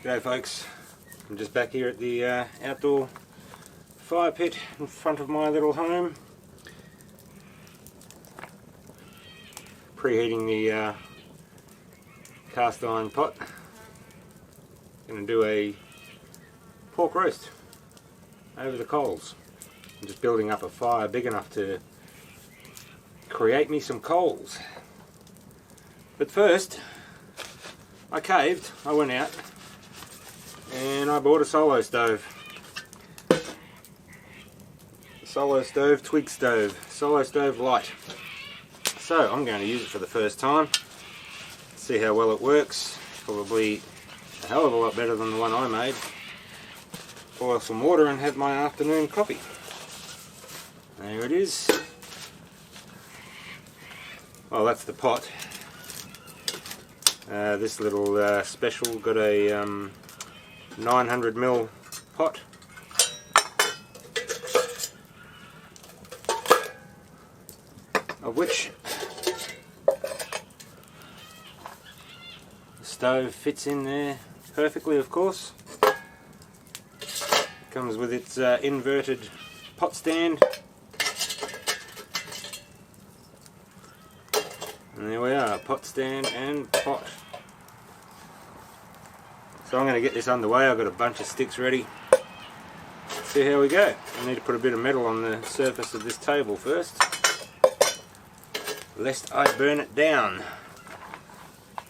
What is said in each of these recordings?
G'day folks, I'm just back here at the outdoor fire pit in front of my little home, preheating the cast iron pot. Going to do a pork roast over the coals. I'm just building up a fire big enough to create me some coals. But first, I caved, I went out and I bought a solo stove. Solo stove, twig stove, solo stove light. So I'm going to use it for the first time, see how well it works. Probably a hell of a lot better than the one I made. Boil some water and have my afternoon coffee. There it is. Well, that's the pot. This little special got a 900ml pot. Of which the stove fits in there perfectly, of course. It comes with its inverted pot stand. And there we are, pot stand and pot. So I'm going to get this underway. I've got a bunch of sticks ready. Let's see how we go. I need to put a bit of metal on the surface of this table first, lest I burn it down.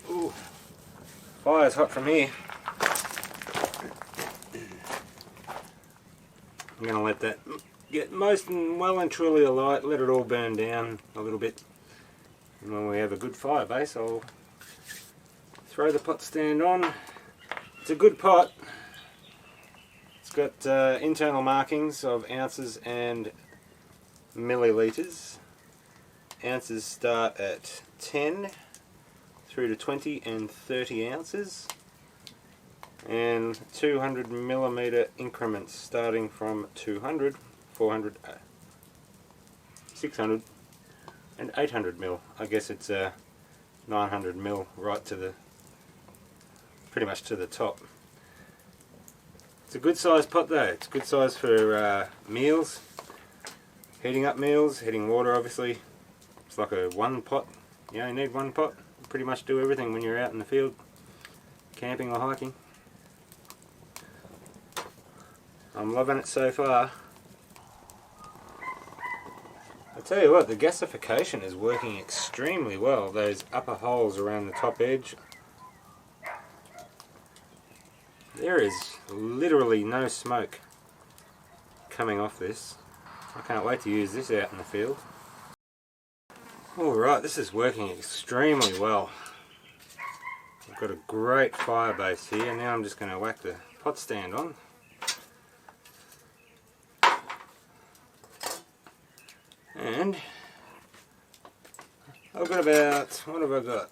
Ooh, fire's hot from here. I'm going to let that get most and well and truly alight, let it all burn down a little bit. And when we have a good fire base, I'll throw the pot stand on. It's a good pot. It's got internal markings of ounces and millilitres. Ounces start at 10 through to 20 and 30 ounces, and 200mm increments starting from 200, 400, 600 and 800mm. I guess it's 900mm right to the, pretty much to the top. It's a good size pot though. It's a good size for meals, heating up meals, heating water obviously. It's like a one pot. You only need one pot. You pretty much do everything when you're out in the field, camping or hiking. I'm loving it so far. I tell you what, the gasification is working extremely well. Those upper holes around the top edge. There is literally no smoke coming off this. I can't wait to use this out in the field. Alright, this is working extremely well. I've got a great fire base here. Now I'm just going to whack the pot stand on. And I've got about, what have I got?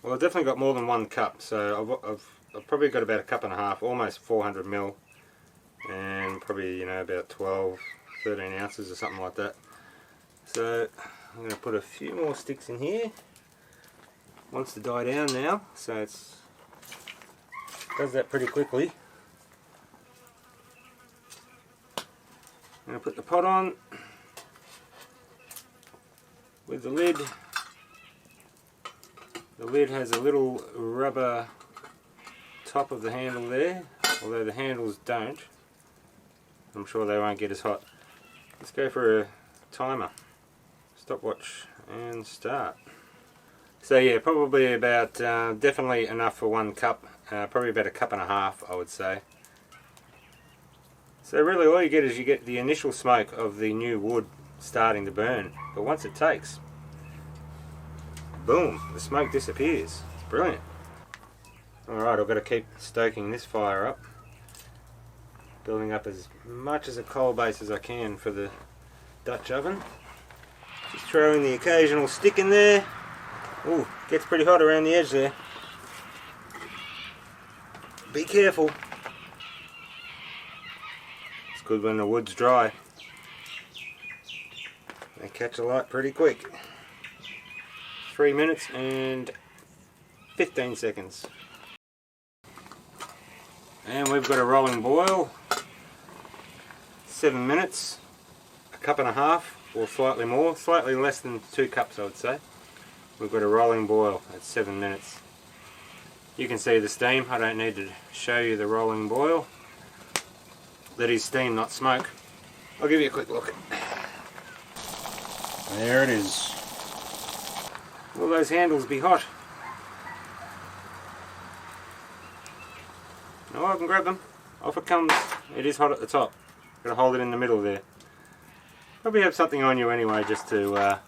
Well, I've definitely got more than 1 cup, so I've probably got about a cup and a half, almost 400ml, and probably, you know, about 12, 13 ounces or something like that. So I'm going to put a few more sticks in here. Wants to die down now, so it does that pretty quickly. I'm going to put the pot on with the lid. The lid has a little rubber top of the handle there, although the handles don't. I'm sure they won't get as hot. Let's go for a timer. Stopwatch and start. So yeah, probably about, definitely enough for 1 cup, probably about a cup and a half I would say. So really all you get is you get the initial smoke of the new wood starting to burn, but once it takes, boom, the smoke disappears. It's brilliant. Alright, I've got to keep stoking this fire up, building up as much as a coal base as I can for the Dutch oven. Just throwing the occasional stick in there. Ooh, gets pretty hot around the edge there. Be careful. It's good when the wood's dry. They catch a light pretty quick. 3 minutes and 15 seconds. And we've got a rolling boil, 7 minutes, a cup and a half or slightly more, slightly less than 2 cups I would say. We've got a rolling boil at 7 minutes. You can see the steam, I don't need to show you the rolling boil. That is steam, not smoke. I'll give you a quick look. There it is. Will those handles be hot? Oh, I can grab them. Off it comes. It is hot at the top. Got to hold it in the middle there. Probably have something on you anyway, just to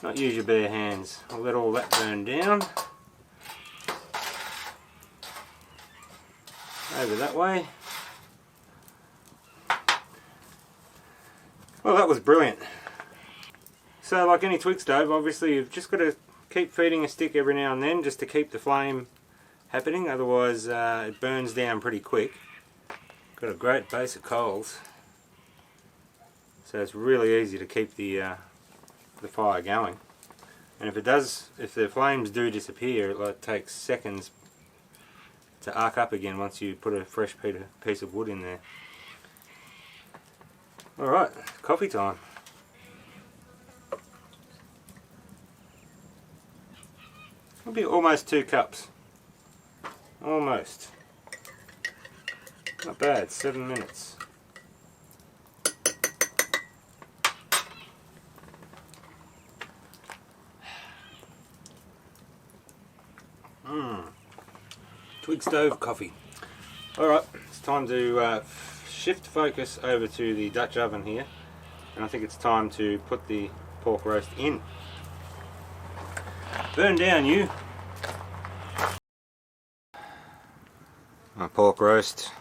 not use your bare hands. I'll let all that burn down. Over that way. Well, that was brilliant. So like any twig stove, obviously you've just got to keep feeding a stick every now and then just to keep the flame happening, otherwise it burns down pretty quick. Got a great base of coals, so it's really easy to keep the fire going. And if the flames do disappear, it takes seconds to arc up again once you put a fresh piece of wood in there. Alright, coffee time. It'll be almost 2 cups. Almost. Not bad, 7 minutes. Twig stove coffee. Alright, it's time to shift focus over to the Dutch oven here, and I think it's time to put the pork roast in. Burn down, you! My pork roast,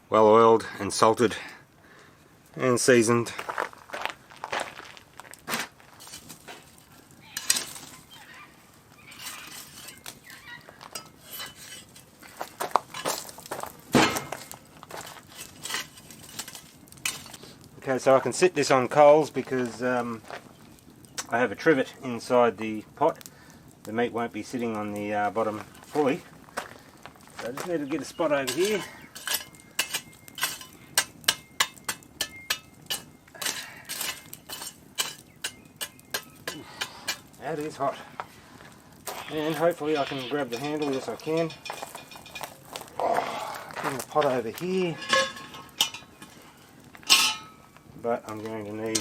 well oiled and salted and seasoned. Okay, so I can sit this on coals because I have a trivet inside the pot. The meat won't be sitting on the bottom fully. So I just need to get a spot over here. That is hot. And hopefully I can grab the handle. Yes, I can. Bring the pot over here. But I'm going to need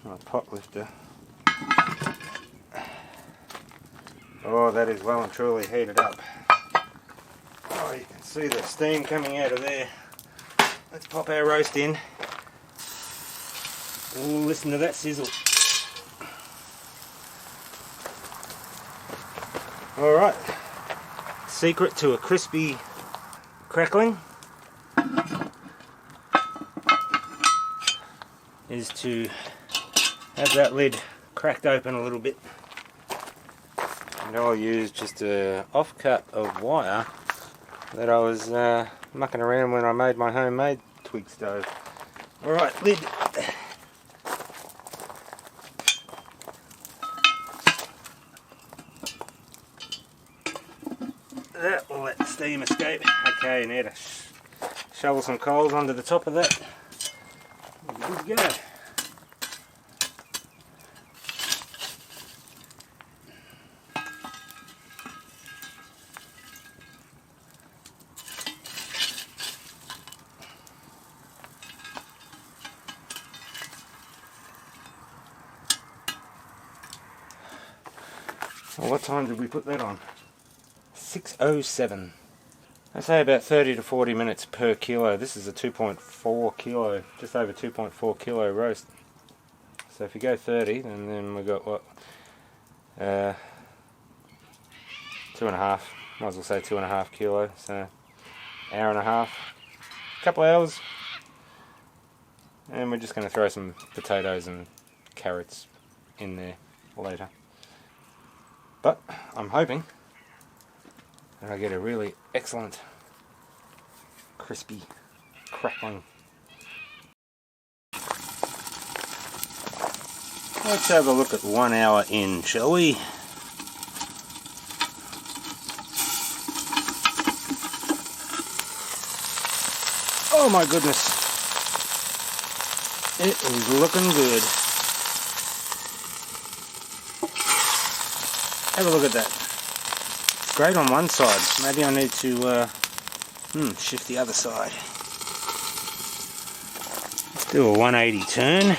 my pot lifter. Oh, that is well and truly heated up. Oh, you can see the steam coming out of there. Let's pop our roast in. Ooh, listen to that sizzle. Alright, secret to a crispy crackling is to have that lid cracked open a little bit. And I'll use just a offcut of wire that I was mucking around when I made my homemade twig stove. Alright, lid. That will let the steam escape. Okay, now to shovel some coals onto the top of that. Good to go. Well, what time did we put that on? 6:07. I say about 30 to 40 minutes per kilo. This is a 2.4 kilo, just over 2.4 kilo roast. So if you go 30, then we've got what? 2.5. Might as well say 2.5 kilo. So hour and a half, couple hours, and we're just going to throw some potatoes and carrots in there later. But I'm hoping and I get a really excellent crispy crackling. Let's have a look at 1 hour in, shall we? Oh my goodness. It is looking good. Have a look at that. It's great on one side. Maybe I need to shift the other side. Let's do a 180 turn.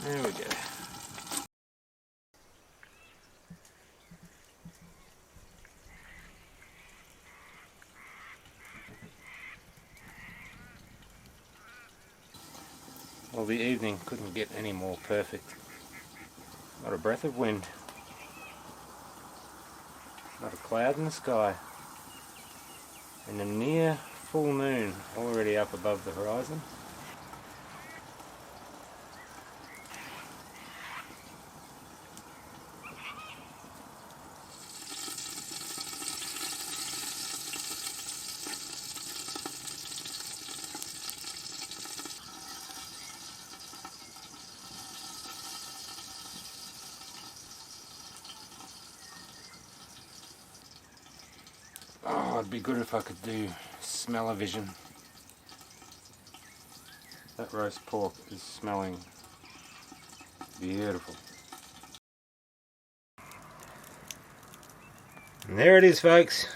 There we go. Well, the evening couldn't get any more perfect. Not a breath of wind. Not a cloud in the sky. And a near full moon already up above the horizon. Oh, it'd be good if I could do smell-o-vision. That roast pork is smelling beautiful. And there it is, folks.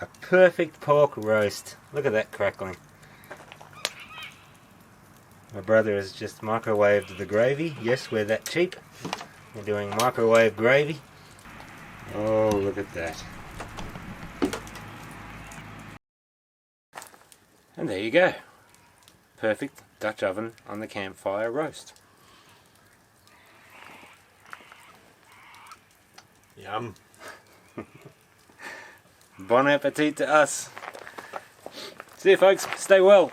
A perfect pork roast. Look at that crackling. My brother has just microwaved the gravy. Yes, we're that cheap. We're doing microwave gravy. Oh, look at that. And there you go. Perfect Dutch oven on the campfire roast. Yum. Bon appetit to us. See you, folks. Stay well.